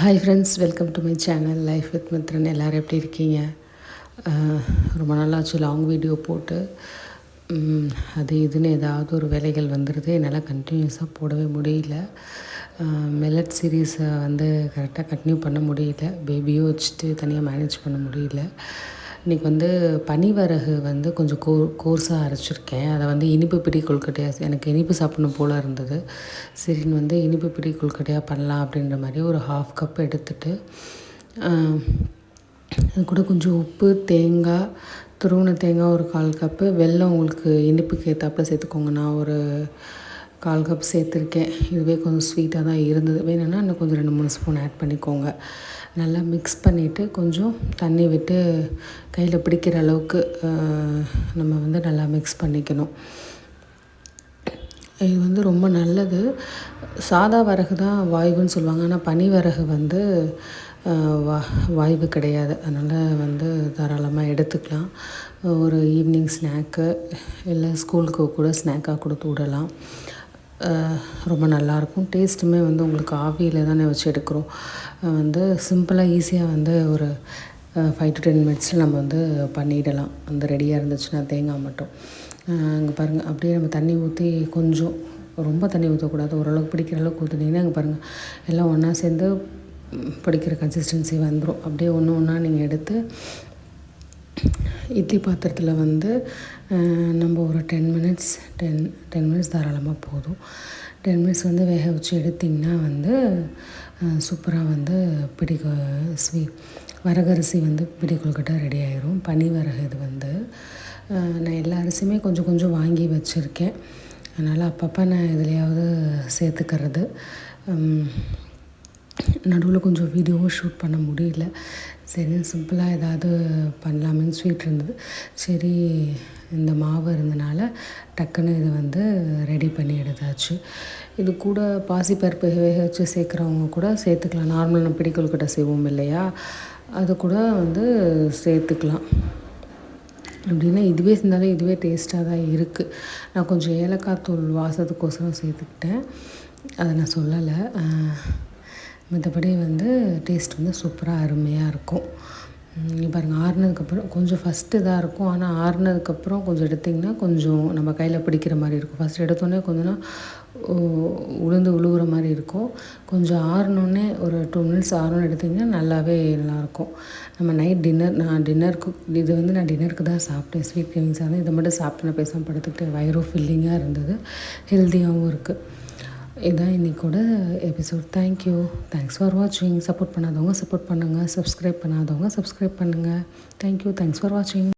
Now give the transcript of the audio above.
Hi friends, welcome to my channel life with Mithran. எல்லோரும் எப்படி இருக்கீங்க? ரொம்ப நாளாச்சு லாங் வீடியோ போட்டு. அது இதுன்னு ஏதாவது ஒரு வேலைகள் வந்துடுது, என்னால் கண்டினியூஸாக போடவே முடியல. மில்லட் சீரீஸை கரெக்டாக கண்டினியூ பண்ண முடியல, பேபியும் வச்சுட்டு தனியாக மேனேஜ் பண்ண முடியல. இன்றைக்கி பனிவரகு கொஞ்சம் கோர்ஸாக அரைச்சிருக்கேன். அதை இனிப்பு பிடி கொழுக்கட்டையாக, எனக்கு இனிப்பு சாப்பிடணும் போல் இருந்தது. சரின்னு இனிப்பு பிடி கொழுக்கட்டையாக பண்ணலாம் அப்படின்ற மாதிரி ஒரு 1/2 கப் எடுத்துகிட்டு, அது கூட கொஞ்சம் உப்பு, தேங்காய், துருவின தேங்காய் ஒரு 1/4 கப்பு, வெல்லம் உங்களுக்கு இனிப்புக்கு ஏற்றாப்புல சேர்த்துக்கோங்க. நான் ஒரு 1/4 கப் சேர்த்துருக்கேன். இதுவே கொஞ்சம் ஸ்வீட்டாக தான் இருந்தது. வேணும்னா இன்னும் கொஞ்சம் 2-3 ஸ்பூன் ஆட் பண்ணிக்கோங்க. நல்லா மிக்ஸ் பண்ணிவிட்டு கொஞ்சம் தண்ணி விட்டு கையில் பிடிக்கிற அளவுக்கு நம்ம நல்லா மிக்ஸ் பண்ணிக்கணும். இது ரொம்ப நல்லது. சாதா வரகு தான் வாய்வுன்னு சொல்லுவாங்க, ஆனால் பனிவரகு வாய்வு கிடையாது. அதனால் தாராளமாக எடுத்துக்கலாம். ஒரு ஈவினிங் ஸ்நாக்கு இல்லை ஸ்கூலுக்கு கூட ஸ்நாக்காக கொடுத்து விடலாம். ரொம்ப நல்லாயிருக்கும். டேஸ்ட்டுமே உங்களுக்கு ஆவியில் தானே வச்சு எடுக்கிறோம். சிம்பிளாக ஈஸியாக ஒரு 5 to 10 மினிட்ஸில் நம்ம பண்ணிடலாம். ரெடியாக இருந்துச்சுன்னா தேங்காய் மட்டும். அங்கே பாருங்கள், அப்படியே நம்ம தண்ணி ஊற்றி கொஞ்சம், ரொம்ப தண்ணி ஊற்றக்கூடாது, ஓரளவுக்கு பிடிக்கிற அளவுக்கு ஊற்றினீங்கன்னா அங்கே பாருங்கள் எல்லாம் ஒன்றா சேர்ந்து பிடிக்கிற கன்சிஸ்டன்சி வந்துடும். அப்படியே ஒன்று ஒன்றா நீங்கள் எடுத்து இட்லி பாத்திரத்தில் நம்ம ஒரு 10 மினிட்ஸ் தாராளமாக போதும். 10 மினிட்ஸ் வேக வச்சு எடுத்திங்கன்னா சூப்பராக வரகரிசி பிடி கொழுக்கட்டை ரெடி ஆயிரும். பனி வரகு இது நான் எல்லா அரிசியுமே கொஞ்சம் கொஞ்சம் வாங்கி வச்சுருக்கேன். அதனால் அப்பப்போ நான் எதுலையாவது சேர்த்துக்கிறது. நடுவில் கொஞ்சம் வீடியோவும் ஷூட் பண்ண முடியல. சரி, சிம்பிளாக ஏதாவது பண்ணலாமேன்னு ஸ்வீட் இருந்தது. சரி, இந்த மாவு இருந்தனால டக்குன்னு இது ரெடி பண்ணி எடுத்தாச்சு. இது கூட பாசிப்பருப்பு வேக வச்சு சேர்க்குறவங்க கூட சேர்த்துக்கலாம். நார்மல் நம்ம பிடி கொழுக்கட்டை செய்வோம் இல்லையா, அது கூட சேர்த்துக்கலாம். அப்படின்னா இதுவே செஞ்சாலும் இதுவே டேஸ்ட்டாக தான் இருக்குது. நான் கொஞ்சம் ஏலக்காய் தூள் வாசத்துக்கோசரம் சேர்த்துக்கிட்டேன், அதை நான் சொல்லலை. மற்றபடி டேஸ்ட் சூப்பராக அருமையாக இருக்கும். இங்கே பாருங்கள், ஆறுனதுக்கப்புறம் கொஞ்சம் ஃபஸ்ட்டு இதாக இருக்கும், ஆனால் ஆறுனதுக்கப்புறம் கொஞ்சம் எடுத்திங்கன்னா கொஞ்சம் நம்ம கையில் பிடிக்கிற மாதிரி இருக்கும். ஃபஸ்ட்டு எடுத்தோடனே கொஞ்சம் உழுவுற மாதிரி இருக்கும். கொஞ்சம் ஆறுனோடனே ஒரு 2 மினிட்ஸ் ஆறுனோன்னு எடுத்திங்கன்னா நல்லாயிருக்கும். நம்ம நான் டின்னருக்கு தான் சாப்பிட்டேன். ஸ்வீட் கிரேவிங்ஸாக தான், இதை மட்டும் சாப்பிட்டு நான் பேசாமல் படுத்துக்கிட்டு வயிறும் ஃபில்லிங்காக இருந்தது, ஹெல்த்தியாகவும் இருக்குது. இதுதான் இன்றைக்கோட எபிசோட். தேங்க்ஸ் ஃபார் வாட்சிங். சப்போர்ட் பண்ணாதவங்க சப்போர்ட் பண்ணுங்கள், சப்ஸ்கிரைப் பண்ணாதவங்க சப்ஸ்கிரைப் பண்ணுங்கள். தேங்க்ஸ் ஃபார் வாட்சிங்.